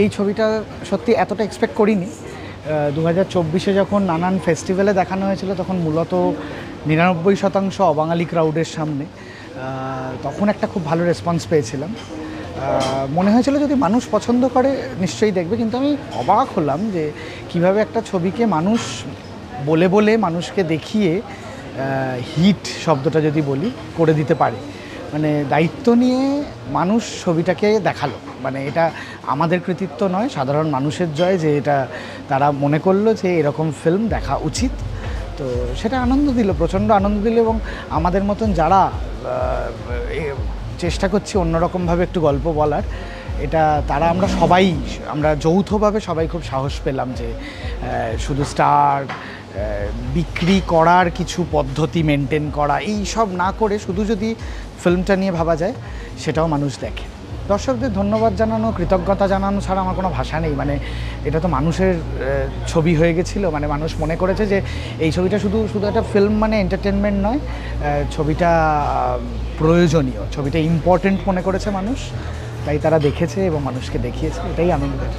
এই ছবিটা সত্যি এতটা এক্সপেক্ট করিনি। 2024-এ যখন নানান ফেস্টিভ্যালে দেখানো হয়েছিল তখন মূলত 99% অবাঙালি ক্রাউডের সামনে, তখন একটা খুব ভালো রেসপন্স পেয়েছিলাম। মনে হয়েছিল যদি মানুষ পছন্দ করে নিশ্চয়ই দেখবে, কিন্তু আমি অবাক হলাম যে কিভাবে একটা ছবিকে মানুষ বলে বলে মানুষকে দেখিয়ে হিট শব্দটা যদি বলি করে দিতে পারে। মানে দায়িত্ব নিয়ে মানুষ ছবিটাকে দেখালো, মানে এটা আমাদের কৃতিত্ব নয়, সাধারণ মানুষের জয় যে এটা তারা মনে করলো যে এরকম ফিল্ম দেখা উচিত। তো সেটা আনন্দ দিল, প্রচণ্ড আনন্দ দিল। এবং আমাদের মতন যারা চেষ্টা করছি অন্যরকমভাবে একটু গল্প বলার, এটা তারা আমরা যৌথভাবে সবাই খুব সাহস পেলাম যে শুধু স্টার বিক্রি করার কিছু পদ্ধতি মেনটেন করা এই সব না করে শুধু যদি ফিল্মটা নিয়ে ভাবা যায় সেটাও মানুষ দেখে। দর্শকদের ধন্যবাদ জানানো, কৃতজ্ঞতা জানানো ছাড়া আমার কোনো ভাষা নেই। মানে এটা তো মানুষের ছবি হয়ে গেছিলো, মানে মানুষ মনে করেছে যে এই ছবিটা শুধু একটা ফিল্ম, মানে এন্টারটেনমেন্ট নয়, ছবিটা প্রয়োজনীয়, ছবিটা ইম্পর্টেন্ট মনে করেছে মানুষ, তাই তারা দেখেছে এবং মানুষকে দেখিয়েছে, এটাই আনন্দের।